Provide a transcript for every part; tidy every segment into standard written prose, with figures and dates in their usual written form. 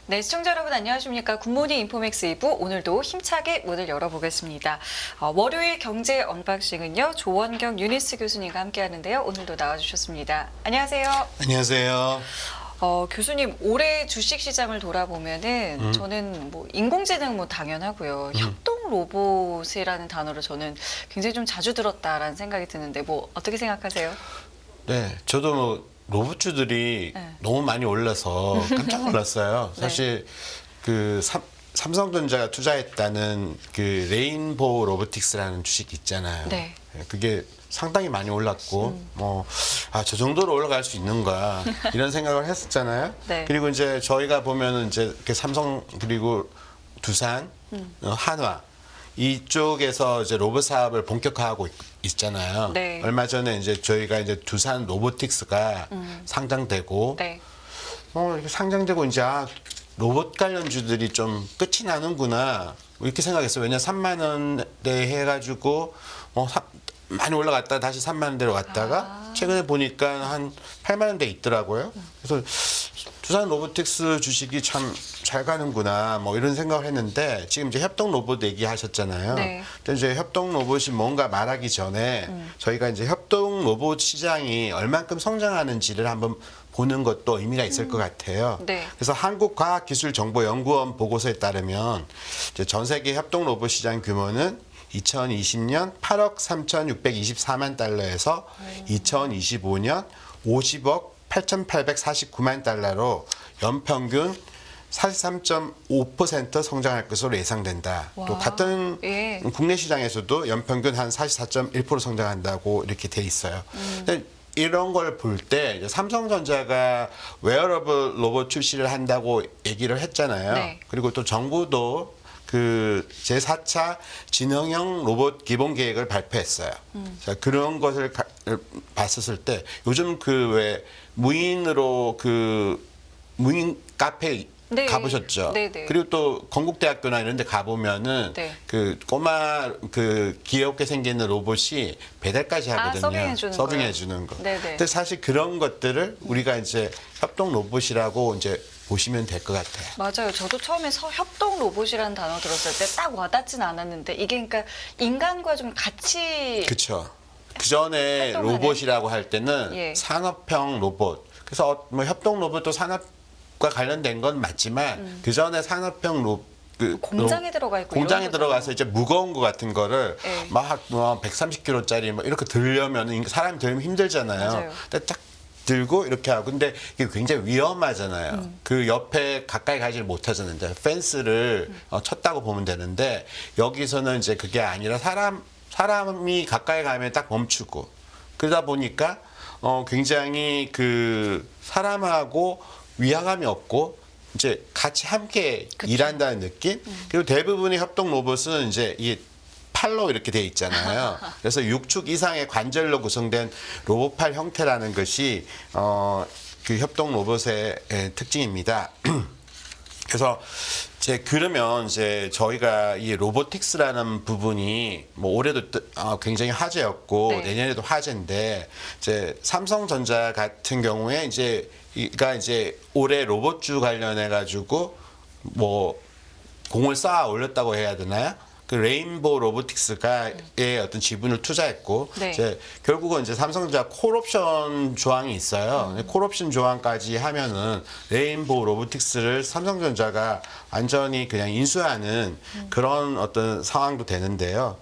네, 시청자 여러분 안녕하십니까. 굿모닝 인포맥스 2부 오늘도 힘차게 문을 열어보겠습니다. 월요일 경제 언박싱은요. 조원경 유니스 교수님과 함께 하는데요. 오늘도 나와주셨습니다. 안녕하세요. 안녕하세요. 교수님 올해 주식시장을 돌아보면은 저는 뭐 인공지능 뭐 당연하고요. 협동 로봇이라는 단어를 저는 굉장히 좀 자주 들었다라는 생각이 드는데 뭐 어떻게 생각하세요? 네, 저도 뭐 로봇주들이 네. 너무 많이 올라서 깜짝 놀랐어요. 네. 사실 그 삼성전자가 투자했다는 그 레인보우 로보틱스라는 주식 있잖아요. 네. 그게 상당히 많이 올랐고 저 정도로 올라갈 수 있는가 이런 생각을 했었잖아요. 네. 그리고 이제 저희가 보면은 이제 그 삼성 그리고 두산, 한화 이쪽에서 이제 로봇 사업을 본격화하고 있잖아요. 네. 얼마 전에 이제 저희가 이제 두산 로보틱스가 상장되고 네. 이렇게 상장되고 이제 로봇 관련주들이 좀 끝이 나는구나 이렇게 생각했어요. 왜냐 3만 원대 해가지고 많이 올라갔다가 다시 3만 원대로 갔다가 최근에 보니까 한 8만 원대 있더라고요. 그래서 두산 로보틱스 주식이 참 잘 가는구나 뭐 이런 생각을 했는데 지금 이제 협동 로봇 얘기하셨잖아요. 네. 근데 이제 협동 로봇이 뭔가 말하기 전에 저희가 이제 협동 로봇 시장이 얼만큼 성장하는지를 한번 보는 것도 의미가 있을 것 같아요. 네. 그래서 한국과학기술정보연구원 보고서에 따르면 이제 전 세계 협동 로봇 시장 규모는 2020년 8억 3,624만 달러에서 2025년 50억 8,849만 달러로 연평균 43.5% 성장할 것으로 예상된다. 와, 또 같은 예. 국내 시장에서도 연평균 한 44.1% 성장한다고 이렇게 돼 있어요. 근데 이런 걸 볼 때 삼성전자가 웨어러블 로봇 출시를 한다고 얘기를 했잖아요. 네. 그리고 또 정부도 그 제4차 지능형 로봇 기본 계획을 발표했어요. 자, 그런 것을 봤었을 때 요즘 그 왜 무인으로 그 무인 카페 네. 가보셨죠? 네네. 그리고 또 건국대학교나 이런 데 가보면은 네. 그 꼬마 그 귀엽게 생기는 로봇이 배달까지 하거든요. 서빙해주는 거. 네네. 근데 사실 그런 것들을 우리가 이제 협동 로봇이라고 이제 보시면 될 것 같아요. 맞아요. 저도 처음에 협동 로봇이라는 단어 들었을 때 딱 와닿진 않았는데 이게 그러니까 인간과 좀 같이 그렇죠. 그 전에 활동하는? 로봇이라고 할 때는 예. 산업형 로봇. 그래서 뭐 협동 로봇도 산업과 관련된 건 맞지만 그 전에 산업형 공장에 들어가 있고 공장에 이런 들어가서 이제 무거운 거 같은 거를 예. 막 130kg짜리 뭐 이렇게 들려면 사람이 들면 힘들잖아요. 맞아요. 근데 딱 들고 이렇게 하고 근데 이게 굉장히 위험하잖아요. 그 옆에 가까이 가지를 못하잖아요. 펜스를 쳤다고 보면 되는데 여기서는 이제 그게 아니라 사람이 가까이 가면 딱 멈추고 그러다 보니까 굉장히 그 사람하고 위화감이 없고 이제 같이 함께 그쵸. 일한다는 느낌. 그리고 대부분의 협동 로봇은 이제 이게 팔로 이렇게 돼 있잖아요. 그래서 6축 이상의 관절로 구성된 로봇팔 형태라는 것이 그 협동 로봇의 특징입니다. 그래서 그러면 이제 저희가 이 로보틱스라는 부분이 뭐 올해도 굉장히 화제였고 네. 내년에도 화제인데 이제 삼성전자 같은 경우에 이제 올해 로봇주 관련해 가지고 뭐 공을 쌓아 올렸다고 해야 되나요? 그 레인보우 로보틱스가의 어떤 지분을 투자했고 네. 이제 결국은 이제 삼성전자 콜옵션 조항이 있어요. 콜옵션 조항까지 하면은 레인보우 로보틱스를 삼성전자가 완전히 그냥 인수하는 그런 어떤 상황도 되는데요.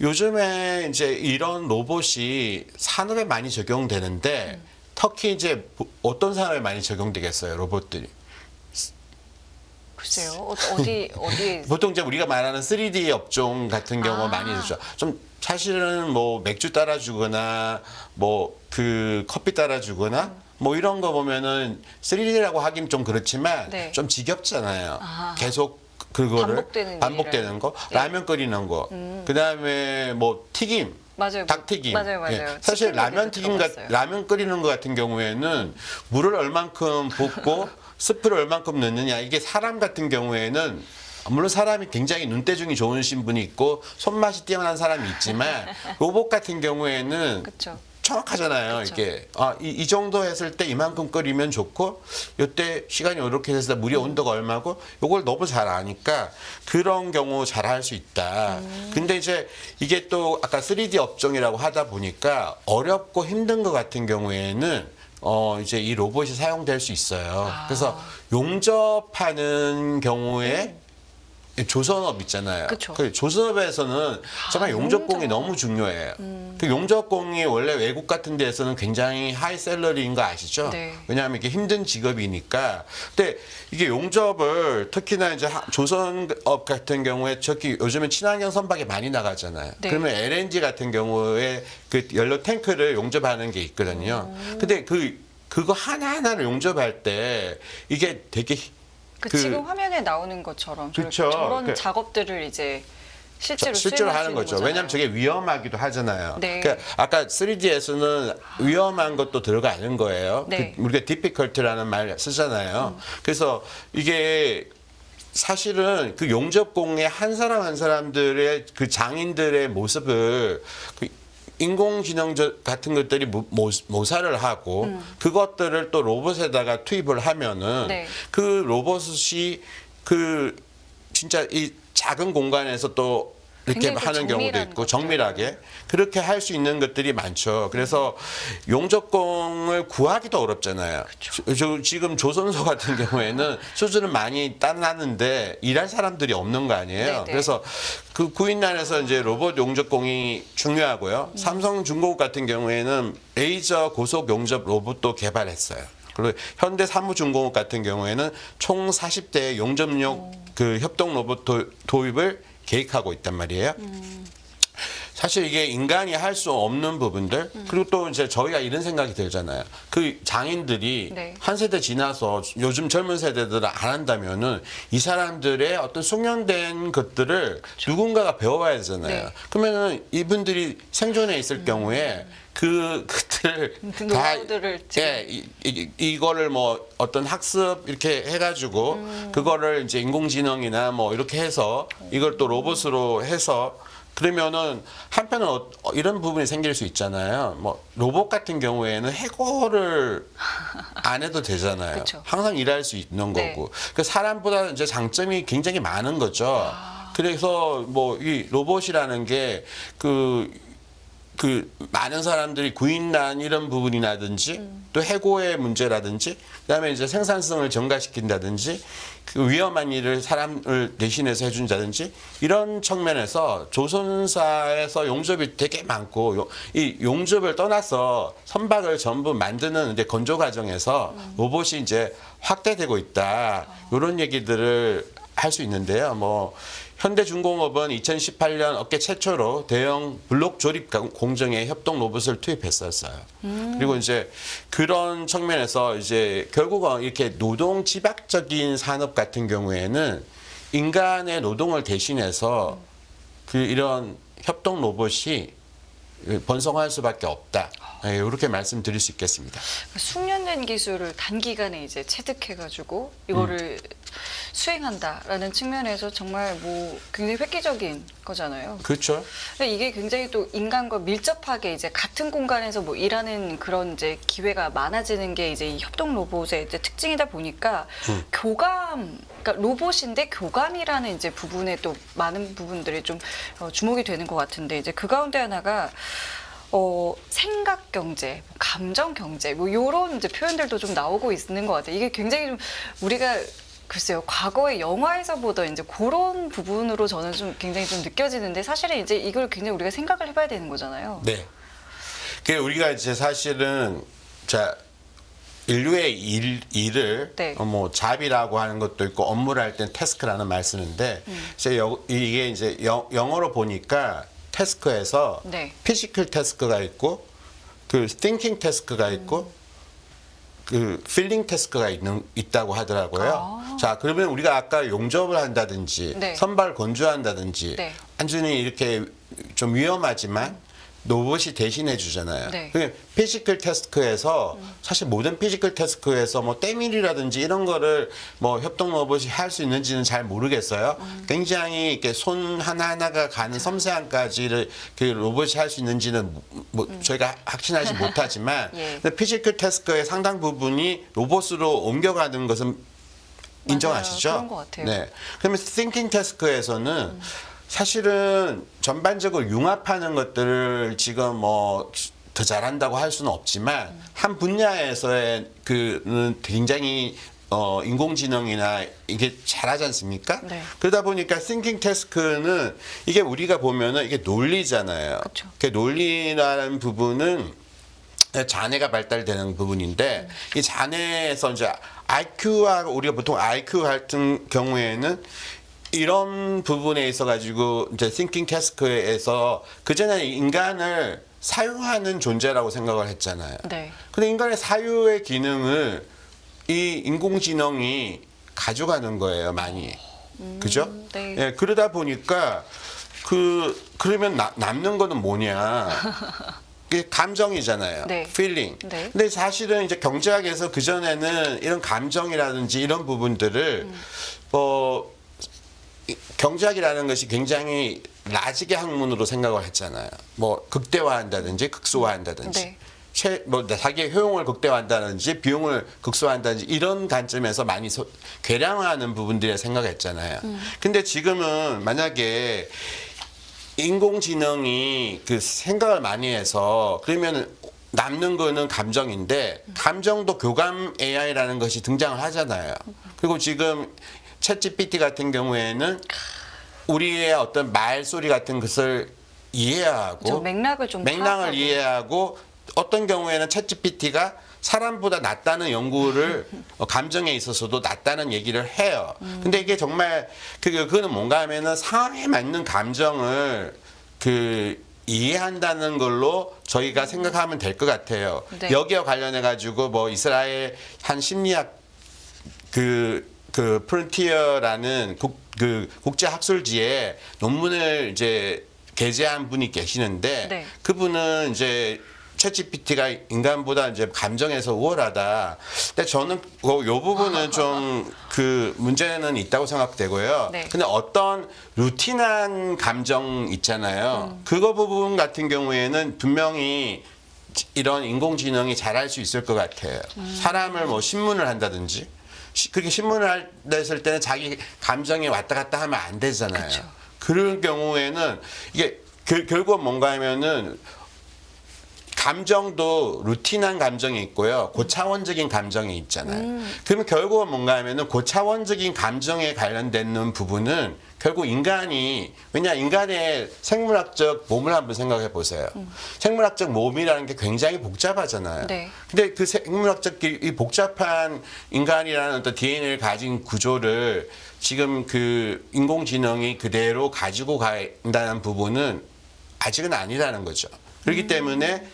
요즘에 이제 이런 로봇이 산업에 많이 적용되는데 특히 이제 어떤 산업에 많이 적용되겠어요, 로봇들이? 글쎄요. 어디 보통 이제 우리가 말하는 3D 업종 같은 경우 많이 있죠. 좀 사실은 뭐 맥주 따라주거나 뭐 그 커피 따라주거나 뭐 이런 거 보면은 3D라고 하긴 좀 그렇지만 네. 좀 지겹잖아요. 아하. 계속 그거를 반복되는 거, 예. 라면 끓이는 거, 그다음에 뭐 튀김. 맞아요. 닭튀김. 맞아요. 예. 사실 라면 끓이는 것 같은 경우에는 물을 얼만큼 붓고 스프를 얼만큼 넣느냐. 이게 사람 같은 경우에는 물론 사람이 굉장히 눈대중이 좋으신 분이 있고 손맛이 뛰어난 사람이 있지만 로봇 같은 경우에는 그렇죠. 정확하잖아요. 그쵸. 이게 이 정도 했을 때 이만큼 끓이면 좋고 이때 시간이 이렇게 돼서 물의 온도가 얼마고 이걸 너무 잘 아니까 그런 경우 잘 할 수 있다. 근데 이제 이게 또 아까 3D 업종이라고 하다 보니까 어렵고 힘든 것 같은 경우에는 이제 이 로봇이 사용될 수 있어요. 그래서 용접하는 경우에 조선업 있잖아요. 그쵸. 그 조선업에서는 정말 용접공이 용접. 너무 중요해요. 그 용접공이 원래 외국 같은 데에서는 굉장히 하이 셀러리인 거 아시죠? 네. 왜냐하면 이게 힘든 직업이니까. 근데 이게 용접을 특히나 이제 조선업 같은 경우에 특히 요즘은 친환경 선박이 많이 나가잖아요. 네. 그러면 LNG 같은 경우에 그 연료 탱크를 용접하는 게 있거든요. 근데 그거 하나하나를 용접할 때 이게 되게 지금 화면에 나오는 것처럼 그쵸. 저런 작업들을 이제 실제로 실제로 수행할 수 하는 있는 거죠. 거잖아요. 왜냐하면 저게 위험하기도 하잖아요. 네. 그러니까 아까 3D에서는 위험한 것도 들어가는 거예요. 네. 우리가 difficult라는 말 쓰잖아요. 그래서 이게 사실은 그 용접공의 한 사람 한 사람들의 그 장인들의 모습을 인공지능 같은 것들이 모사를 하고 그것들을 또 로봇에다가 투입을 하면은 네. 그 로봇이 그 진짜 이 작은 공간에서 또 이렇게 굉장히 또 하는 경우도 정밀한 있고 것들. 정밀하게 그렇게 할 수 있는 것들이 많죠. 그래서 용접공을 구하기도 어렵잖아요. 지금 조선소 같은 경우에는 수준은 많이 따놨는데 일할 사람들이 없는 거 아니에요. 네네. 그래서 그 구인난에서 이제 로봇 용접공이 중요하고요. 삼성중공업 같은 경우에는 레이저 고속 용접 로봇도 개발했어요. 그리고 현대사무중공업 같은 경우에는 총 40대의 용접용 그 협동 로봇 도입을 계획하고 있단 말이에요. 사실 이게 인간이 할 수 없는 부분들 그리고 또 이제 저희가 이런 생각이 들잖아요. 그 장인들이 네. 한 세대 지나서 요즘 젊은 세대들은 안 한다면은 이 사람들의 어떤 숙련된 것들을 누군가가 배워야 되잖아요. 네. 그러면은 이분들이 생존해 있을 경우에 그것들 노하우들을 이거를 뭐 어떤 학습 이렇게 해가지고 그거를 이제 인공지능이나 뭐 이렇게 해서 이걸 또 로봇으로 해서 그러면은 한편은 이런 부분이 생길 수 있잖아요. 뭐 로봇 같은 경우에는 해고를 안 해도 되잖아요. 그쵸. 항상 일할 수 있는 네. 거고. 그 사람보다 이제 장점이 굉장히 많은 거죠. 그래서 뭐 이 로봇이라는 게 그 많은 사람들이 구인난 이런 부분이라든지 또 해고의 문제라든지 그다음에 이제 생산성을 증가시킨다든지 그 위험한 일을 사람을 대신해서 해준다든지 이런 측면에서 조선사에서 용접이 되게 많고 이 용접을 떠나서 선박을 전부 만드는 이제 건조 과정에서 로봇이 이제 확대되고 있다 이런 얘기들을 할 수 있는데요. 뭐 현대중공업은 2018년 업계 최초로 대형 블록 조립 공정에 협동 로봇을 투입했었어요. 그리고 이제 그런 측면에서 이제 결국은 이렇게 노동 집약적인 산업 같은 경우에는 인간의 노동을 대신해서 그 이런 협동 로봇이 번성할 수밖에 없다. 네, 이렇게 말씀드릴 수 있겠습니다. 숙련된 기술을 단기간에 이제 체득해가지고 이거를 수행한다라는 측면에서 정말 뭐 굉장히 획기적인 거잖아요. 그렇죠. 근데 이게 굉장히 또 인간과 밀접하게 이제 같은 공간에서 뭐 일하는 그런 이제 기회가 많아지는 게 이제 이 협동 로봇의 이제 특징이다 보니까 교감, 그러니까 로봇인데 교감이라는 이제 부분에 또 많은 부분들이 좀 주목이 되는 것 같은데 이제 그 가운데 하나가 생각 경제, 감정 경제, 뭐 이런 이제 표현들도 좀 나오고 있는 것 같아요. 이게 굉장히 좀 우리가 글쎄요, 과거에 영화에서 보던 이제 그런 부분으로 저는 좀 굉장히 좀 느껴지는데 사실은 이제 이걸 굉장히 우리가 생각을 해봐야 되는 거잖아요. 네. 그 우리가 이제 사실은 인류의 일을 네. 뭐 잡이라고 하는 것도 있고 업무를 할 땐 태스크라는 말 쓰는데 이게 이제 영어로 보니까 태스크에서 네. 피지컬 태스크가 있고 그 thinking 태스크가 있고 그 필링 태스크가 있다고 하더라고요. 자, 그러면 우리가 아까 용접을 한다든지 네. 선발 건조한다든지 네. 완전히 이렇게 좀 위험하지만 로봇이 대신해 주잖아요. 네. 피지컬 태스크에서 사실 모든 피지컬 태스크에서 뭐 때밀이라든지 이런 거를 뭐 협동 로봇이 할 수 있는지는 잘 모르겠어요. 굉장히 이렇게 손 하나하나가 가는 섬세함까지를 그 로봇이 할 수 있는지는 뭐 저희가 확신하지 못하지만 예. 근데 피지컬 태스크의 상당 부분이 로봇으로 옮겨가는 것은 인정하시죠? 그런 것 같아요. 네. 그러면 thinking task에서는 사실은 전반적으로 융합하는 것들을 지금 뭐 더 잘한다고 할 수는 없지만 한 분야에서의 그는 굉장히 인공지능이나 이게 잘하지 않습니까? 네. 그러다 보니까 thinking task는 이게 우리가 보면은 이게 논리잖아요. 그쵸. 그 논리라는 부분은 자뇌가 발달되는 부분인데 이 자뇌에서 이제 IQ와 우리가 보통 IQ 같은 경우에는 이런 부분에 있어 가지고 이제 thinking task에서 그 전에 인간을 사유하는 존재라고 생각을 했잖아요. 네. 근데 인간의 사유의 기능을 이 인공지능이 가져가는 거예요, 많이. 그죠? 네. 예, 그러다 보니까 그러면 남는 거는 뭐냐? 그게 감정이잖아요. 네. feeling. 네. 근데 사실은 이제 경제학에서 그 전에는 이런 감정이라든지 이런 부분들을 경제학이라는 것이 굉장히 라지게 학문으로 생각을 했잖아요. 뭐 극대화한다든지 극소화한다든지. 네. 뭐 자기의 효용을 극대화한다든지 비용을 극소화한다든지 이런 관점에서 많이 괴량화하는 부분들에 생각했잖아요. 근데 지금은 만약에 인공지능이 그 생각을 많이 해서 그러면 남는 거는 감정인데 감정도 교감 AI라는 것이 등장을 하잖아요. 그리고 지금 챗GPT 같은 경우에는 우리의 어떤 말소리 같은 것을 이해하고 맥락을 좀 맥락을 파악하고. 이해하고 어떤 경우에는 챗GPT가 사람보다 낫다는 연구를 감정에 있어서도 낫다는 얘기를 해요. 근데 이게 정말 그거는 뭔가 하면은 상황에 맞는 감정을 이해한다는 걸로 저희가 생각하면 될 것 같아요. 네. 여기와 관련해 가지고 뭐 이스라엘 한 심리학 프론티어라는 국제 학술지에 논문을 이제 게재한 분이 계시는데 네. 그분은 이제 챗GPT가 인간보다 이제 감정에서 우월하다. 근데 저는 요 부분은 좀 문제는 있다고 생각되고요. 네. 근데 어떤 루틴한 감정 있잖아요. 그거 부분 같은 경우에는 분명히 이런 인공지능이 잘할 수 있을 것 같아요. 사람을 뭐 신문을 한다든지 그렇게 신문을 했을 때는 자기 감정이 왔다 갔다 하면 안 되잖아요. 그쵸. 그런 경우에는 이게 결국 뭔가 하면은 감정도 루틴한 감정이 있고요. 고차원적인 감정이 있잖아요. 그러면 결국은 뭔가 하면은 고차원적인 감정에 관련되는 부분은 결국 왜냐 인간의 생물학적 몸을 한번 생각해 보세요. 생물학적 몸이라는 게 굉장히 복잡하잖아요. 네. 근데 그 생물학적 이 복잡한 인간이라는 어떤 DNA를 가진 구조를 지금 인공지능이 그대로 가지고 간다는 부분은 아직은 아니라는 거죠. 그렇기 때문에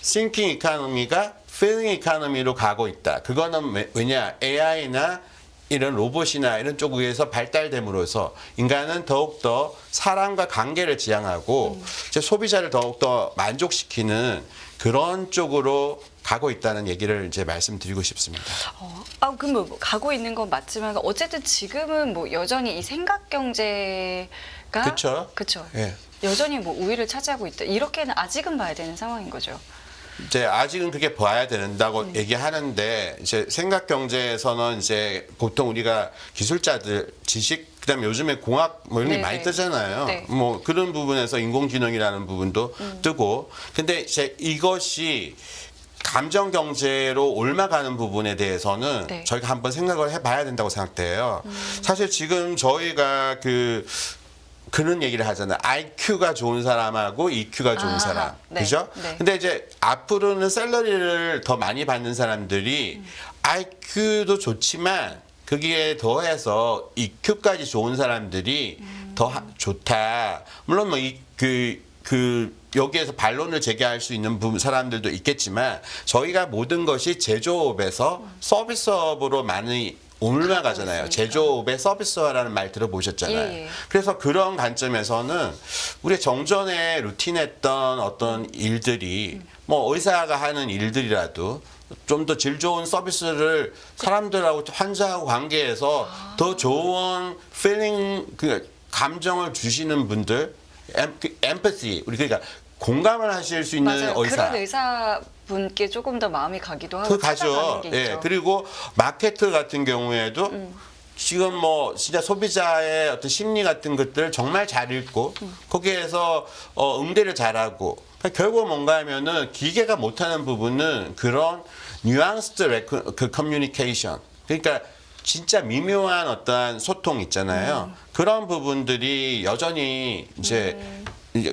thinking economy가 feeling economy로 가고 있다. 그거는 왜냐 AI나 이런 로봇이나 이런 쪽에서 발달됨으로써 인간은 더욱더 사람과 관계를 지향하고 이제 소비자를 더욱더 만족시키는 그런 쪽으로 가고 있다는 얘기를 이제 말씀드리고 싶습니다. 그럼 뭐 가고 있는 건 맞지만 어쨌든 지금은 뭐 여전히 이 생각 경제가 그쵸. 예. 여전히 뭐 우위를 차지하고 있다. 이렇게는 아직은 봐야 되는 상황인 거죠. 이제 아직은 그렇게 봐야 된다고 얘기하는데 이제 생각 경제에서는 이제 보통 우리가 기술자들 지식 그다음에 요즘에 공학 뭐 이런 게 네네. 많이 뜨잖아요. 네. 뭐 그런 부분에서 인공지능이라는 부분도 뜨고 근데 이제 이것이 감정 경제로 옮아가는 부분에 대해서는 네. 저희가 한번 생각을 해봐야 된다고 생각돼요. 사실 지금 저희가 그런 얘기를 하잖아요. IQ가 좋은 사람하고 EQ가 좋은 사람. 네. 그죠? 네. 근데 이제 앞으로는 샐러리를 더 많이 받는 사람들이 IQ도 좋지만 거기에 더해서 EQ까지 좋은 사람들이 더 좋다. 물론 뭐 여기에서 반론을 제기할 수 있는 사람들도 있겠지만 저희가 모든 것이 제조업에서 서비스업으로 많이 오늘만 가잖아요. 있으니까. 제조업의 서비스화라는 말 들어보셨잖아요. 예, 예. 그래서 그런 관점에서는 우리 정전에 루틴했던 어떤 일들이 뭐 의사가 하는 일들이라도 좀 더 질 좋은 서비스를 사람들하고 환자하고 관계에서 더 좋은 feeling 그 감정을 주시는 분들 empathy 우리 그러니까 공감을 하실 수 있는 맞아요. 의사. 그런 의사분께 조금 더 마음이 가기도 하고 그 찾아가는 가죠. 게 예. 있죠. 그리고 마케트 같은 경우에도 지금 뭐 진짜 소비자의 어떤 심리 같은 것들을 정말 잘 읽고 거기에서 응대를 잘하고 그러니까 결국 뭔가 하면은 기계가 못하는 부분은 그런 뉘앙스드 그 커뮤니케이션 그러니까 진짜 미묘한 어떠한 소통 있잖아요. 그런 부분들이 여전히 이제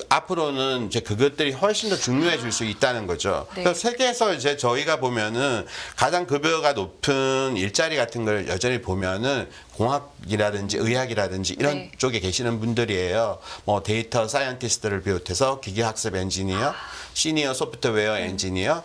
앞으로는 이제 그것들이 훨씬 더 중요해질 수 있다는 거죠. 네. 그래서 세계에서 이제 저희가 보면은 가장 급여가 높은 일자리 같은 걸 여전히 보면은 공학이라든지 의학이라든지 이런 네. 쪽에 계시는 분들이에요. 뭐 데이터 사이언티스트를 비롯해서 기계학습 엔지니어, 시니어 소프트웨어 엔지니어,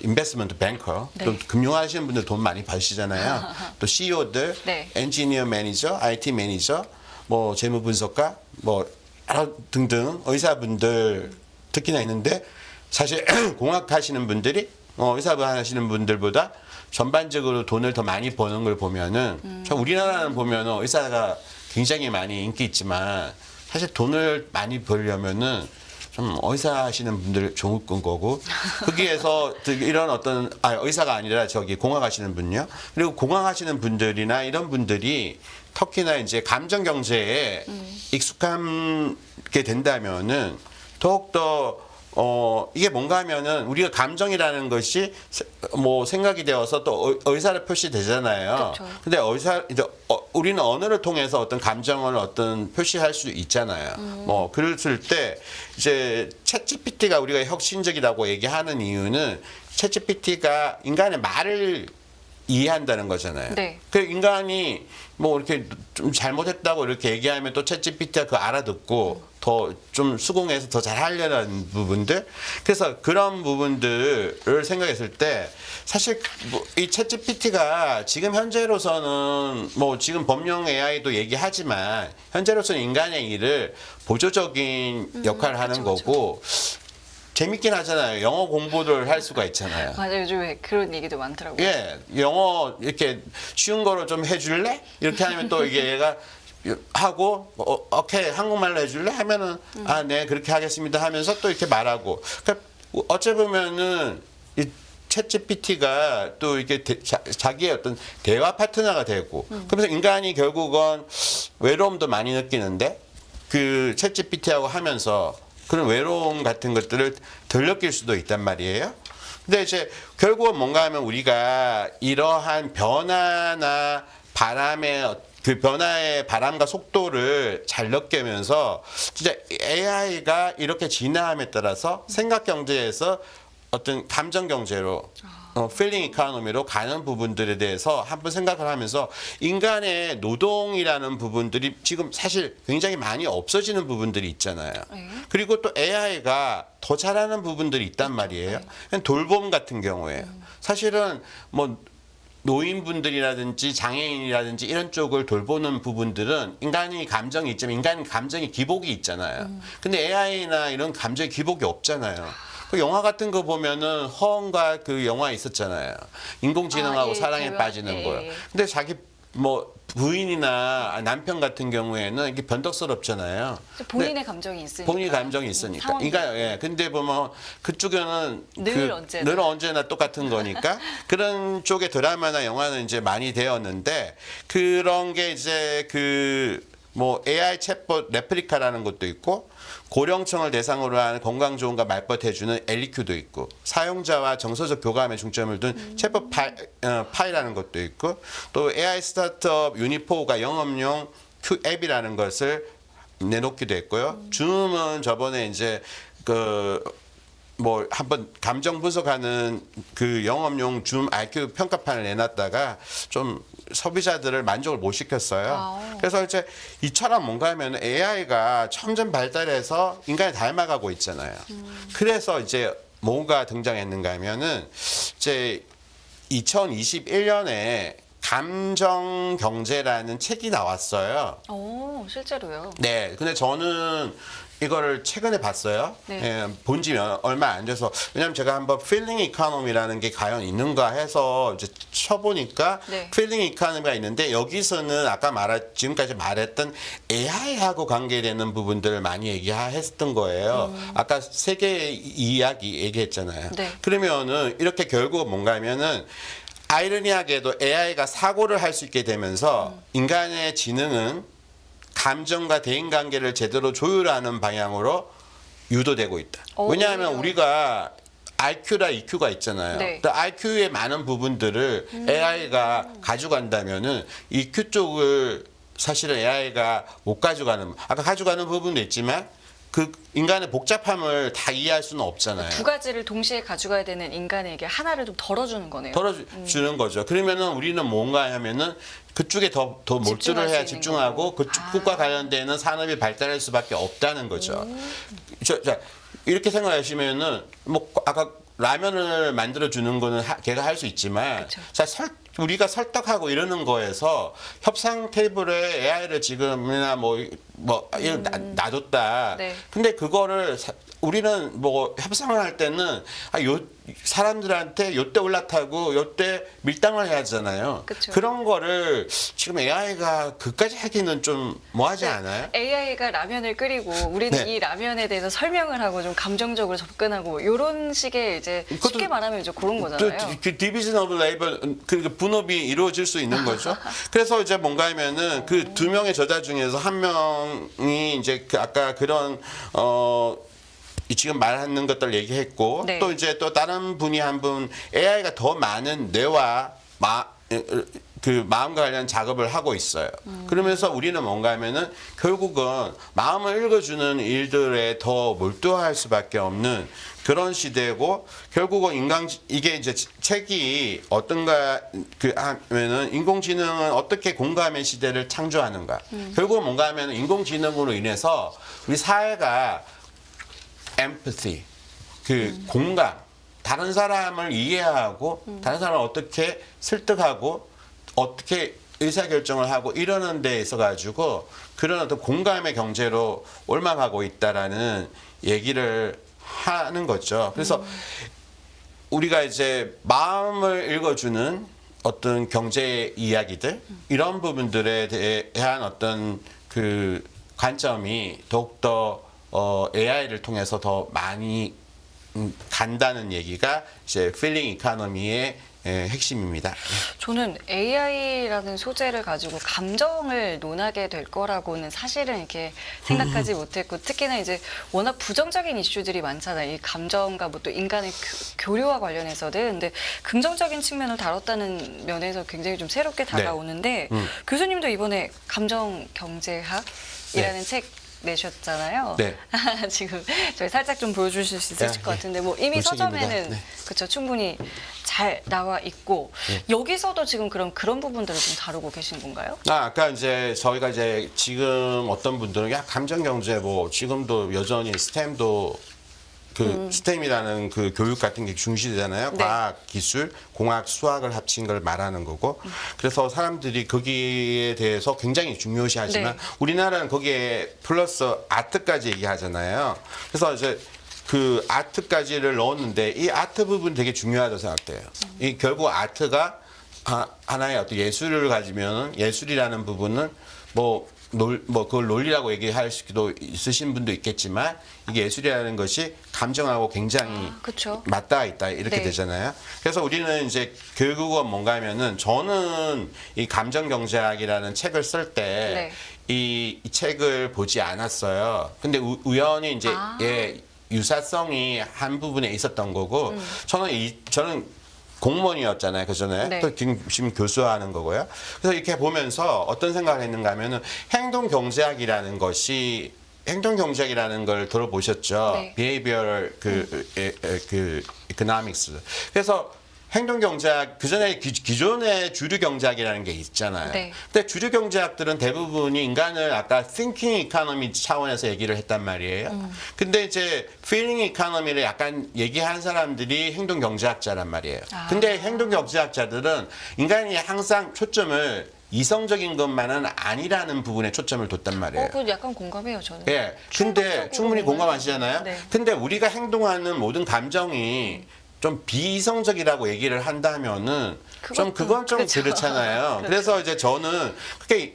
인베스트먼트 뱅커, 네. 또 금융하시는 분들 돈 많이 버시잖아요. 또 CEO들, 네. 엔지니어 매니저, IT 매니저, 뭐 재무 분석가, 뭐 여러 등등 의사분들 특히나 있는데 사실 공학하시는 분들이 의사분 하시는 분들보다 전반적으로 돈을 더 많이 버는 걸 보면은 참 우리나라는 보면은 의사가 굉장히 많이 인기 있지만 사실 돈을 많이 벌려면은 좀 의사 하시는 분들 좋을 거고 거기에서 이런 어떤 의사가 아니라 저기 공학하시는 분요. 그리고 공학하시는 분들이나 이런 분들이 특히나 이제 감정 경제에 익숙하게 된다면은 더욱더 이게 뭔가 하면은 우리가 감정이라는 것이 뭐 생각이 되어서 또 의사로 표시되잖아요. 그렇죠. 근데 이제 우리는 언어를 통해서 어떤 감정을 어떤 표시할 수 있잖아요. 뭐 그랬을 때 이제 챗GPT가 우리가 혁신적이라고 얘기하는 이유는 챗GPT가 인간의 말을 이해한다는 거잖아요. 네. 그 인간이 뭐 이렇게 좀 잘못했다고 이렇게 얘기하면 또 챗GPT가 그 알아듣고 더 좀 수긍해서 더 잘하려는 부분들. 그래서 그런 부분들을 생각했을 때 사실 뭐 이 챗GPT가 지금 현재로서는 뭐 지금 법령 AI도 얘기하지만 현재로서는 인간의 일을 보조적인 역할을 하는 그쵸, 거고 재밌긴 하잖아요. 영어 공부를 할 수가 있잖아요. 맞아요. 요즘에 그런 얘기도 많더라고요. 예, 영어 이렇게 쉬운 거로 좀 해줄래? 이렇게 하면 또 이게 얘가 하고 오케이 한국말로 해줄래? 하면은 아, 네 그렇게 하겠습니다 하면서 또 이렇게 말하고. 그러니까 어찌 보면은 이 챗GPT가 또 이렇게 자기의 어떤 대화 파트너가 되고 그러면서 인간이 결국은 외로움도 많이 느끼는데 그 챗GPT하고 하면서 그런 외로움 같은 것들을 덜 느낄 수도 있단 말이에요. 근데 이제 결국은 뭔가 하면 우리가 이러한 변화나 바람의 그 변화의 바람과 속도를 잘 느끼면서 진짜 AI가 이렇게 진화함에 따라서 생각 경제에서 어떤 감정 경제로 필링 이코노미로 가는 부분들에 대해서 한번 생각을 하면서 인간의 노동이라는 부분들이 지금 사실 굉장히 많이 없어지는 부분들이 있잖아요. 그리고 또 AI가 더 잘하는 부분들이 있단 말이에요. 돌봄 같은 경우에 사실은 뭐 노인분들이라든지 장애인이라든지 이런 쪽을 돌보는 부분들은 인간이 감정이 있지만 인간 감정이 기복이 있잖아요. 근데 AI나 이런 감정이 기복이 없잖아요. 그 영화 같은 거 보면은 허언과 그 영화 있었잖아요. 인공지능하고 예, 사랑에 대화, 빠지는 예, 거요. 예. 근데 자기 뭐 부인이나 남편 같은 경우에는 이게 변덕스럽잖아요. 본인의 감정이 있으니까. 본인의 감정이 있으니까. 상황이 그러니까 예. 근데 보면 그쪽에는 늘 언제나 똑같은 거니까 그런 쪽의 드라마나 영화는 이제 많이 되었는데 그런 게 이제 그 뭐 AI 챗봇 레플리카라는 것도 있고 고령층을 대상으로 하는 건강조언과 말벗 해주는 엘리큐도 있고 사용자와 정서적 교감에 중점을 둔 챗봇 파이라는 것도 있고 또 AI 스타트업 유니포가 영업용 Q 앱이라는 것을 내놓기도 했고요. 줌은 저번에 이제 뭐 한번 감정 분석하는 그 영업용 줌 IQ 평가판을 내놨다가 좀 소비자들을 만족을 못 시켰어요. 그래서 이제 이처럼 뭔가 하면 AI가 점점 발달해서 인간을 닮아가고 있잖아요. 그래서 이제 뭐가 등장했는가 하면은 이제 2021년에 감정 경제라는 책이 나왔어요. 오, 실제로요. 네, 근데 저는 이거를 최근에 봤어요. 네. 예, 본지 얼마 안 돼서. 왜냐면 제가 한번 필링 이코노미라는 게 과연 있는가 해서 이제 쳐보니까 네. 필링 이코노미가 있는데 여기서는 아까 지금까지 말했던 AI하고 관계되는 부분들을 많이 얘기했던 거예요. 아까 세계 이야기 얘기했잖아요. 네. 그러면은 이렇게 결국 뭔가 하면은 아이러니하게도 AI가 사고를 할 수 있게 되면서 인간의 지능은 감정과 대인관계를 제대로 조율하는 방향으로 유도되고 있다. 왜냐하면 오히려. 우리가 IQ라 EQ가 있잖아요. 네. IQ의 많은 부분들을 AI가 가져간다면은 EQ 쪽을 사실은 AI가 못 가져가는, 아까 가져가는 부분도 있지만 그 인간의 복잡함을 다 이해할 수는 없잖아요. 두 가지를 동시에 가져가야 되는 인간에게 하나를 좀 덜어주는 거네요. 덜어주는 거죠. 그러면은 우리는 뭔가 하면은 그쪽에 더 몰두를 집중할 수 해야 있는 집중하고 거고. 그쪽과 관련되는 산업이 발달할 수밖에 없다는 거죠. 자, 이렇게 생각하시면은 뭐 아까 라면을 만들어 주는 거는 걔가 할 수 있지만 그쵸. 자, 우리가 설득하고 이러는 거에서 협상 테이블에 AI를 지금이나 놔뒀다. 네. 근데 그거를 우리는 뭐 협상을 할 때는 사람들한테 요때 올라타고 요때 밀당을 해야 하잖아요. 그쵸. 그런 거를 지금 AI가 그까지 하기는 좀 뭐하지 않아요? AI가 라면을 끓이고 우리는 네. 이 라면에 대해서 설명을 하고 좀 감정적으로 접근하고 이런 식의 이제 쉽게 말하면 이제 그런 거잖아요. 그 디비전 오브 레이버 그 분업이 이루어질 수 있는 거죠. 그래서 이제 뭔가 하면은 그 두 명의 저자 중에서 한 명이 이제 그 아까 그런 지금 말하는 것들 얘기했고 네. 또 이제 또 다른 분이 한 분 AI가 더 많은 뇌와 그 마음과 관련 작업을 하고 있어요. 그러면서 우리는 뭔가 하면은 결국은 마음을 읽어주는 일들에 더 몰두할 수밖에 없는 그런 시대고 결국은 이게 이제 책이 어떤가 하면은 인공지능은 어떻게 공감의 시대를 창조하는가. 결국은 뭔가 하면은 인공지능으로 인해서 우리 사회가 empathy, 공감, 다른 사람을 이해하고 다른 사람을 어떻게 설득하고 어떻게 의사결정을 하고 이러는 데 있어 가지고 그런 어떤 공감의 경제로 옮아가고 있다라는 얘기를 하는 거죠. 그래서 우리가 이제 마음을 읽어주는 어떤 경제 이야기들 이런 부분들에 대한 어떤 그 관점이 더욱더 AI를 통해서 더 많이 간다는 얘기가 이제 필링 이코노미의 핵심입니다. 저는 AI라는 소재를 가지고 감정을 논하게 될 거라고는 사실은 이렇게 생각하지 못했고 특히나 이제 워낙 부정적인 이슈들이 많잖아요. 이 감정과 뭐 또 인간의 교류와 관련해서는 근데 긍정적인 측면을 다뤘다는 면에서 굉장히 좀 새롭게 다가오는데 교수님도 이번에 감정 경제학이라는 책 내셨잖아요. 네. 지금 저희 살짝 좀 보여주실 수 있으실 네, 것 같은데 뭐 이미 본 책입니다. 서점에는 네. 그쵸 충분히 잘 나와 있고 여기서도 지금 그런 부분들을 좀 다루고 계신 건가요? 아까 이제 저희가 이제 지금 어떤 분들은 야 감정 경제 뭐 지금도 여전히 스템도 스템이라는 그 교육 같은 게 중시되잖아요. 네. 과학, 기술, 공학, 수학을 합친 걸 말하는 거고. 그래서 사람들이 거기에 대해서 굉장히 중요시하지만 네. 우리나라는 거기에 플러스 아트까지 얘기하잖아요. 그래서 이제 그 아트까지를 넣었는데 이 아트 부분 되게 중요하다고 생각돼요. 이 결국 아트가 하나의 어떤 예술을 가지면 예술이라는 부분은 그걸 논리라고 얘기할 수도 있으신 분도 있겠지만 이게 예술이라는 것이 감정하고 굉장히 그쵸. 맞닿아 있다 이렇게 네. 되잖아요. 그래서 우리는 이제 결국은 뭔가 하면은 저는 이 감정 경제학이라는 책을 쓸 때 이 책을 보지 않았어요. 근데 우연히 이제 유사성이 한 부분에 있었던 거고 저는 공무원이었잖아요, 그 전에. 네. 또 지금 교수하는 거고요. 그래서 이렇게 보면서 어떤 생각을 했는가 하면은 행동 경제학이라는 걸 들어보셨죠? 네. behavioral economics. 그래서 행동경제학 그전에 기존의 주류 경제학이라는 게 있잖아요. 네. 근데 주류 경제학들은 대부분이 인간을 아까 thinking economy 차원에서 얘기를 했단 말이에요. 근데 이제 feeling economy를 약간 얘기한 사람들이 행동경제학자란 말이에요. 근데 행동경제학자들은 인간이 항상 초점을 이성적인 것만은 아니라는 부분에 초점을 뒀단 말이에요. 그거 약간 공감해요, 저는. 예. 근데 충동적으로 충분히 공감하시잖아요. 네. 근데 우리가 행동하는 모든 감정이 좀 비이성적이라고 얘기를 한다면은 좀 그건 좀 그렇죠. 그렇잖아요. 그래서 이제 저는 그렇게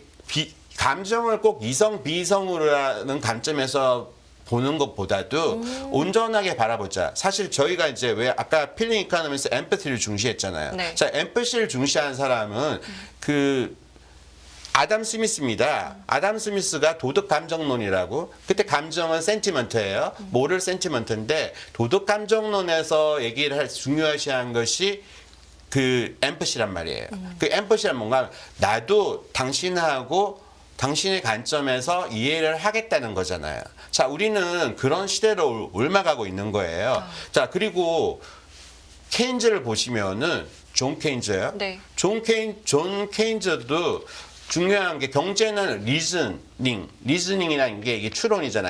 감정을 꼭 이성 비이성으로라는 관점에서 보는 것보다도 온전하게 바라보자. 사실 저희가 이제 왜 아까 필링 이코노미에서 엠퍼티를 중시했잖아요. 네. 자, 엠퍼시를 중시한 사람은 그 아담 스미스입니다. 아담 스미스가 도덕 감정론이라고. 그때 감정은 센티먼트예요. 모럴 센티먼트인데 도덕 감정론에서 얘기를 할 중요시한 것이 그 엠퍼시란 말이에요. 그 엠퍼시란 뭔가 나도 당신하고 당신의 관점에서 이해를 하겠다는 거잖아요. 자, 우리는 그런 시대로 옮아가고 있는 거예요. 자, 그리고 케인즈를 보시면은 존 케인즈예요. 네. 존 케인즈도 중요한 게 경제는 리즈닝이라는 게 이게 추론이잖아.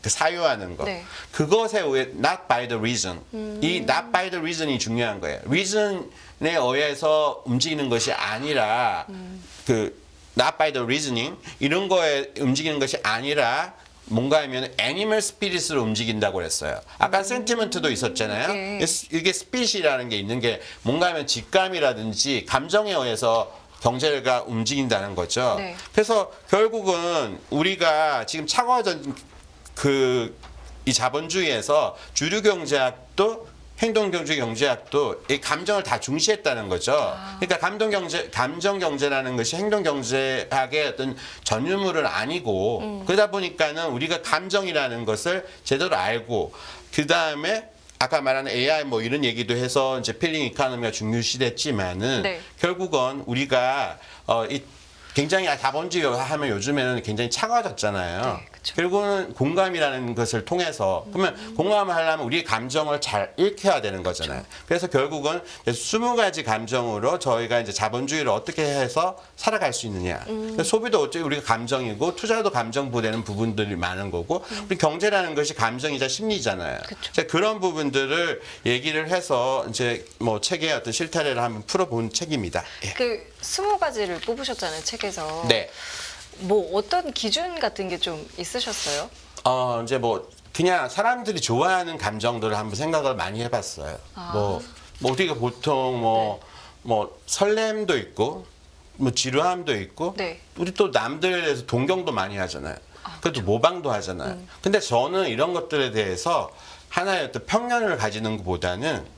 그 사유하는 거. 네. 그것에 의해 not by the reason. 이 not by the reason이 중요한 거예요. reason에 의해서 움직이는 것이 아니라 그 not by the reasoning 이런 거에 움직이는 것이 아니라 뭔가 하면 애니멀 스피릿으로 움직인다고 그랬어요. 아까 센티먼트도 있었잖아요. 네. 이게 스피릿이라는 게 있는 게 뭔가 하면 직감이라든지 감정에 의해서 경제가 움직인다는 거죠. 네. 그래서 결국은 우리가 지금 차가워진 이 자본주의에서 주류 경제학도 행동경제학도 이 감정을 다 중시했다는 거죠. 그러니까 감정 경제라는 것이 행동 경제학의 어떤 전유물은 아니고 그러다 보니까는 우리가 감정이라는 것을 제대로 알고 그 다음에 아까 말하는 AI 뭐 이런 얘기도 해서 이제 필링 이코노미가 중요시됐지만은 네. 결국은 우리가 굉장히 자본주의 하면 요즘에는 굉장히 차가워졌잖아요. 네, 그쵸. 결국은 공감이라는 것을 통해서 그러면 공감을 하려면 우리의 감정을 잘 읽혀야 되는 거잖아요. 그래서 결국은 20가지 감정으로 저희가 이제 자본주의를 어떻게 해서 살아갈 수 있느냐. 소비도 어차피 우리가 감정이고 투자도 감정부되는 부분들이 많은 거고 우리 경제라는 것이 감정이자 심리잖아요. 이제 그런 부분들을 얘기를 해서 이제 뭐 책의 어떤 실타래를 한번 풀어본 책입니다. 예. 그 20가지를 뽑으셨잖아요, 책에서. 네. 뭐 어떤 기준 같은 게 좀 있으셨어요? 이제 뭐 그냥 사람들이 좋아하는 감정들을 한번 생각을 많이 해봤어요. 뭐 우리가 보통 뭐 설렘도 있고 뭐 지루함도 있고 네. 우리 또 남들에 대해서 동경도 많이 하잖아요. 그래도 모방도 하잖아요. 근데 저는 이런 것들에 대해서 하나의 어떤 편견을 가지는 것보다는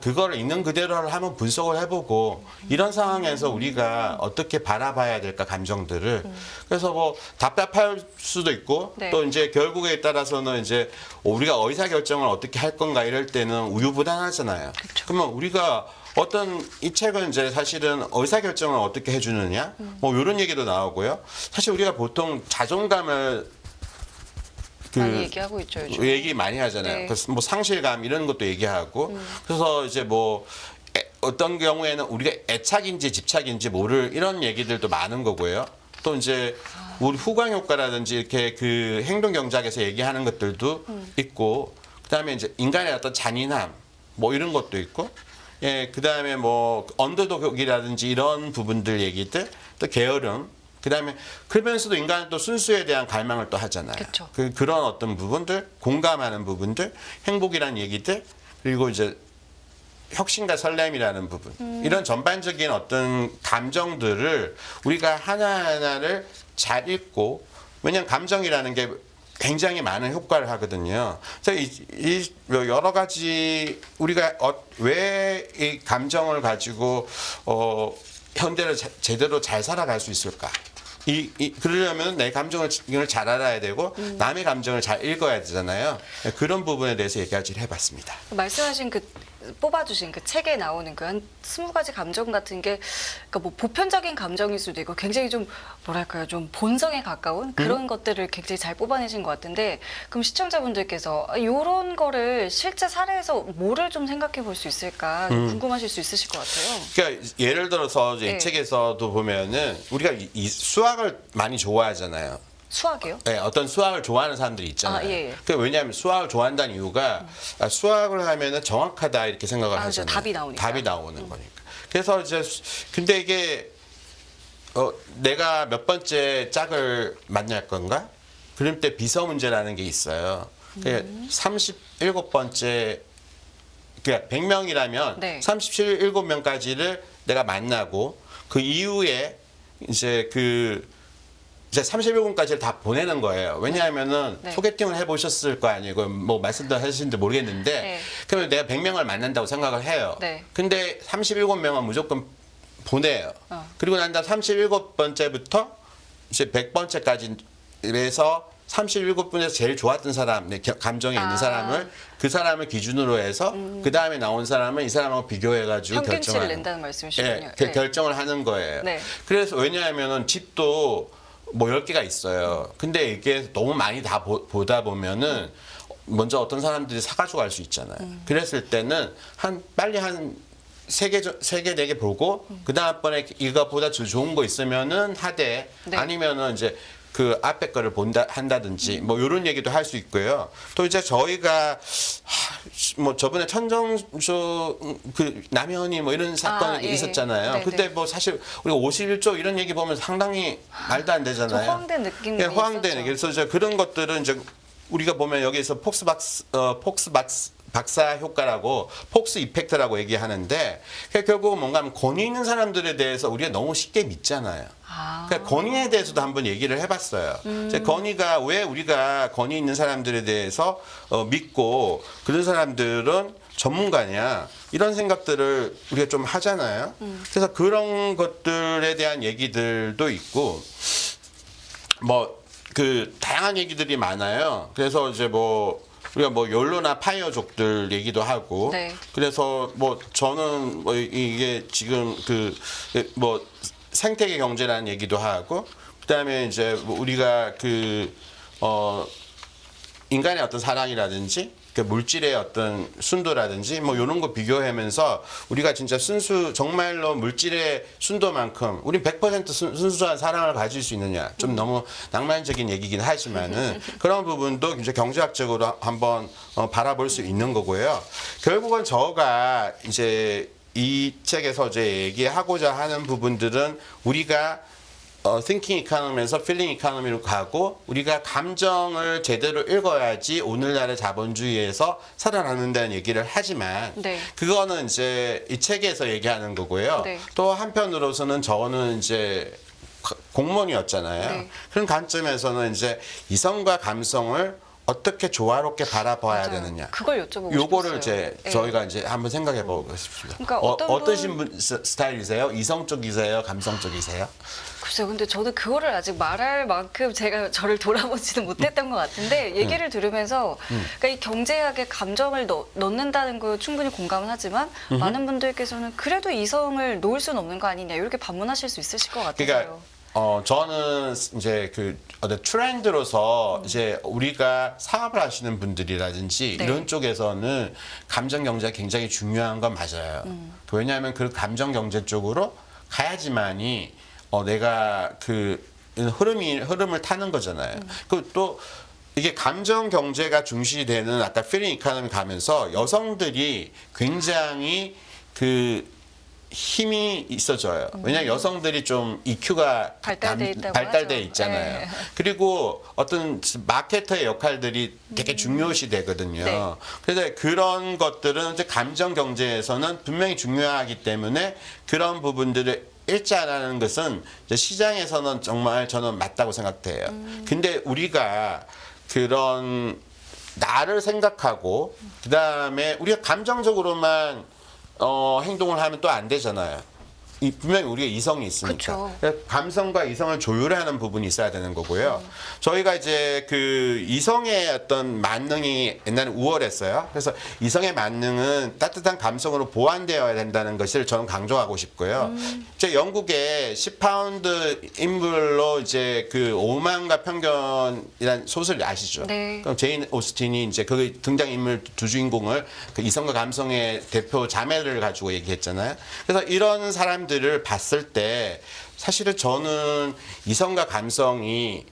그거를 있는 그대로 한번 분석을 해보고 이런 상황에서 우리가 어떻게 바라봐야 될까 감정들을 그래서 뭐 답답할 수도 있고 네. 또 이제 결국에 따라서는 이제 우리가 의사 결정을 어떻게 할 건가 이럴 때는 우유부단하잖아요. 그러면 우리가 이 책은 이제 사실은 의사 결정을 어떻게 해주느냐 뭐 이런 얘기도 나오고요. 사실 우리가 보통 자존감을 많이 얘기하고 있죠, 요즘. 얘기 많이 하잖아요. 네. 그래서 뭐 상실감 이런 것도 얘기하고 그래서 이제 뭐 어떤 경우에는 우리가 애착인지 집착인지 모를 이런 얘기들도 많은 거고요. 또 이제 우리 후광 효과라든지 이렇게 그 행동 경제학에서 얘기하는 것들도 있고 그다음에 이제 인간의 어떤 잔인함 뭐 이런 것도 있고 예, 그다음에 뭐 언더독이라든지 이런 부분들 얘기들 또 게으름 그다음에 그러면서도 인간은 또 순수에 대한 갈망을 또 하잖아요. 그쵸. 그런 어떤 부분들, 공감하는 부분들, 행복이라는 얘기들, 그리고 이제 혁신과 설렘이라는 부분, 이런 전반적인 어떤 감정들을 우리가 하나하나를 잘 읽고, 왜냐하면 감정이라는 게 굉장히 많은 효과를 하거든요. 그래서 이 여러 가지 우리가 왜 이 감정을 가지고 현대를 제대로 잘 살아갈 수 있을까? 그러려면 내 감정을 잘 알아야 되고 남의 감정을 잘 읽어야 되잖아요. 그런 부분에 대해서 얘기를 해봤습니다. 말씀하신 그 뽑아주신 그 책에 나오는 그 한 20가지 감정 같은 게 그러니까 뭐 보편적인 감정일 수도 있고 굉장히 좀 뭐랄까요 좀 본성에 가까운 그런 것들을 굉장히 잘 뽑아내신 것 같은데 그럼 시청자분들께서 이런 거를 실제 사례에서 뭐를 좀 생각해 볼 수 있을까 궁금하실 수 있으실 것 같아요. 그러니까 예를 들어서 이제 네. 이 책에서도 보면은 우리가 이 수학을 많이 좋아하잖아요. 수학이요? 네, 어떤 수학을 좋아하는 사람들이 있잖아요. 아, 예, 예. 그 왜냐하면 수학을 좋아한다는 이유가 수학을 하면은 정확하다 이렇게 생각을 아, 그렇죠. 하잖아요. 답이 나오니까. 답이 나오는 거니까. 그래서 이제 근데 이게 내가 몇 번째 짝을 만날 건가? 그럴 때 비서 문제라는 게 있어요. 37번째 그러니까 100명이라면 네. 37명까지를 내가 만나고 그 이후에 이제 이제 31분까지를 다 보내는 거예요. 왜냐하면은 네. 소개팅을 해보셨을 거 아니고 뭐 말씀도 하시는지 모르겠는데 네. 그러면 내가 100명을 만난다고 생각을 해요. 네. 근데 37명은 무조건 보내요. 그리고 난 다음 37번째부터 이제 100번째까지 해서 37분에서 제일 좋았던 사람, 내 감정에 있는 사람을 그 사람을 기준으로 해서 그 다음에 나온 사람은 이 사람하고 비교해가지고 평균치를 결정하는 낸다는 말씀이시군요. 예, 네. 결정을 하는 거예요. 네. 그래서 왜냐하면은 집도 뭐 10개가 있어요. 근데 이게 너무 많이 다 보다 보면은 먼저 어떤 사람들이 사가지고 갈 수 있잖아요. 그랬을 때는 빨리 한 3개, 4개 보고 그 다음번에 이거보다 더 좋은 거 있으면은 하되 네. 아니면은 이제 그 앞에 거를 한다든지 뭐 이런 얘기도 할 수 있고요. 또 이제 저희가 뭐 저번에 천정조 그 남현이 뭐 이런 사건이 예. 있었잖아요. 네, 그때 네. 뭐 사실 우리가 51조 이런 얘기 보면 상당히 말도 안 되잖아요. 좀 허황된 느낌이 허황된 있었죠. 그래서 이제 그런 것들은 이제 우리가 보면 여기서 박사 효과라고 폭스 이펙트라고 얘기하는데 결국 뭔가 하면 권위 있는 사람들에 대해서 우리가 너무 쉽게 믿잖아요. 그러니까 권위에 대해서도 한번 얘기를 해봤어요. 권위가 왜 우리가 권위 있는 사람들에 대해서 믿고 그런 사람들은 전문가냐 이런 생각들을 우리가 좀 하잖아요. 그래서 그런 것들에 대한 얘기들도 있고 뭐 그 다양한 얘기들이 많아요. 그래서 이제 우리가 욜로나 파이어족들 얘기도 하고 네. 그래서 저는 이게 지금 생태계 경제라는 얘기도 하고 그다음에 이제 우리가 인간의 어떤 사랑이라든지 그 물질의 어떤 순도라든지 이런 거 비교하면서 우리가 진짜 정말로 물질의 순도만큼 우린 100% 순수한 사랑을 가질 수 있느냐 좀 너무 낭만적인 얘기긴 하지만은 그런 부분도 이제 경제학적으로 한번 바라볼 수 있는 거고요. 결국은 저가 이제 이 책에서 이제 얘기하고자 하는 부분들은 우리가 thinking economy에서 feeling economy로 가고 우리가 감정을 제대로 읽어야지 오늘날의 자본주의에서 살아남는다는 얘기를 하지만 네. 그거는 이제 이 책에서 얘기하는 거고요. 네. 또 한편으로서는 저는 이제 공무원이었잖아요. 네. 그런 관점에서는 이제 이성과 감성을 어떻게 조화롭게 바라봐야 맞아요. 되느냐. 그걸 여쭤보고 요거를 싶었어요. 이제 네. 저희가 이제 한번 생각해 보고 싶습니다. 그러니까 어떤 스타일이세요? 이성 쪽이세요? 감성 쪽이세요? 글쎄요, 근데 저도 그거를 아직 말할 만큼 제가 저를 돌아보지는 못했던 것 같은데 얘기를 들으면서 그러니까 이 경제학에 감정을 넣는다는 거 충분히 공감은 하지만 많은 분들께서는 그래도 이성을 놓을 수는 없는 거 아니냐 이렇게 반문하실 수 있으실 것 같아요. 그러니까 저는 이제 어떤 트렌드로서 이제 우리가 사업을 하시는 분들이라든지 네. 이런 쪽에서는 감정 경제가 굉장히 중요한 건 맞아요. 왜냐하면 그 감정 경제 쪽으로 가야지만이 내가 흐름을 타는 거잖아요. 그리고 또 이게 감정 경제가 중시되는 아까 필링 이코노미 가면서 여성들이 굉장히 힘이 있어져요. 왜냐하면 여성들이 좀 EQ가 발달돼 있다고 발달돼 하죠. 있잖아요. 네. 그리고 어떤 마케터의 역할들이 되게 중요시 되거든요. 네. 그래서 그런 것들은 이제 감정 경제에서는 분명히 중요하기 때문에 그런 부분들을 읽지 않는 것은 이제 시장에서는 정말 저는 맞다고 생각해요. 근데 우리가 그런 나를 생각하고 그다음에 우리가 감정적으로만 행동을 하면 또 안 되잖아요. 분명히 우리가 이성이 있으니까 그쵸. 그래서 감성과 이성을 조율하는 부분이 있어야 되는 거고요. 저희가 이제 그 이성의 어떤 만능이 옛날에 우월했어요. 그래서 이성의 만능은 따뜻한 감성으로 보완되어야 된다는 것을 저는 강조하고 싶고요. 제 영국의 10파운드 인물로 이제 그 오만과 편견이라는 소설 아시죠? 네. 그럼 제인 오스틴이 이제 그 등장인물 두 주인공을 그 이성과 감성의 대표 자매를 가지고 얘기했잖아요. 그래서 이런 사람들을 봤을 때 사실은 저는 이성과 감성이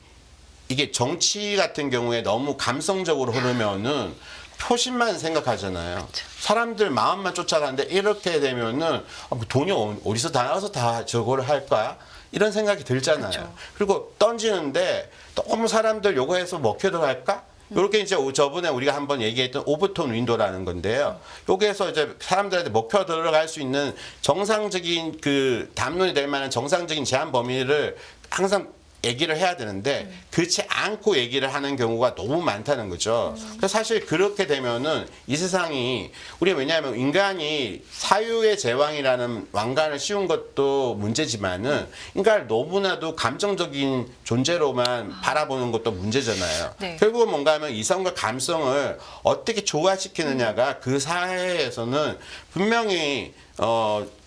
이게 정치 같은 경우에 너무 감성적으로 흐르면은 표심만 생각하잖아요. 사람들 마음만 쫓아가는데 이렇게 되면은 뭐 돈이 어디서 다 나와서 다 저걸 할까? 이런 생각이 들잖아요. 그렇죠. 그리고 던지는데 너무 사람들 요거해서 먹혀도 할까? 요렇게 이제 저번에 우리가 한번 얘기했던 오버톤 윈도라는 건데요. 여기에서 이제 사람들한테 먹혀 들어갈 수 있는 정상적인 그 담론이 될 만한 정상적인 제한 범위를 항상 얘기를 해야 되는데 그렇지 않고 얘기를 하는 경우가 너무 많다는 거죠. 그래서 사실 그렇게 되면은 이 세상이 우리가 왜냐하면 인간이 사유의 제왕이라는 왕관을 씌운 것도 문제지만은 인간을 너무나도 감정적인 존재로만 바라보는 것도 문제잖아요. 네. 결국은 뭔가 하면 이성과 감성을 어떻게 조화시키느냐가 그 사회에서는 분명히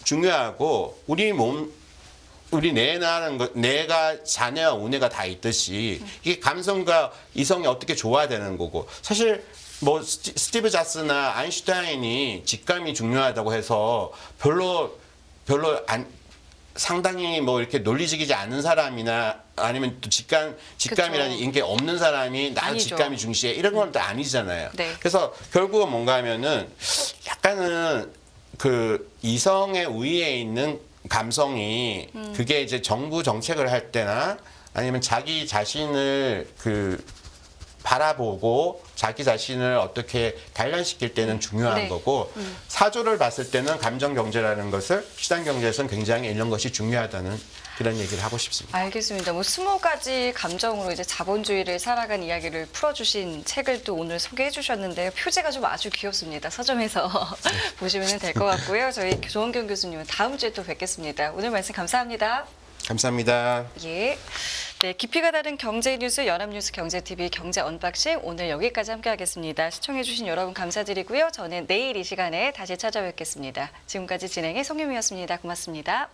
중요하고 우리 내나는 것, 내가 자네와 우네가 다 있듯이 이게 감성과 이성이 어떻게 조화되는 거고 사실 뭐 스티브 잡스나 아인슈타인이 직감이 중요하다고 해서 별로 상당히 뭐 이렇게 논리적이지 않은 사람이나 아니면 또 직감이라는 그쵸. 게 없는 사람이 나는 아니죠. 직감이 중시해 이런 건 또 아니잖아요. 네. 그래서 결국은 뭔가 하면은 약간은 그 이성의 우위에 있는 감성이 그게 이제 정부 정책을 할 때나 아니면 자기 자신을 그 바라보고 자기 자신을 어떻게 단련시킬 때는 중요한 네. 거고 사조를 봤을 때는 감정 경제라는 것을 시장 경제에서는 굉장히 이런 것이 중요하다는 그런 얘기를 하고 싶습니다. 알겠습니다. 뭐 20가지 감정으로 이제 자본주의를 살아간 이야기를 풀어주신 책을 또 오늘 소개해 주셨는데요. 표지가 좀 아주 귀엽습니다. 서점에서 보시면 될 것 같고요. 저희 조원경 교수님은 다음 주에 또 뵙겠습니다. 오늘 말씀 감사합니다. 감사합니다. 예. 네, 깊이가 다른 경제 뉴스 연합뉴스 경제TV 경제 언박싱 오늘 여기까지 함께하겠습니다. 시청해주신 여러분 감사드리고요. 저는 내일 이 시간에 다시 찾아뵙겠습니다. 지금까지 진행의 송유미였습니다. 고맙습니다.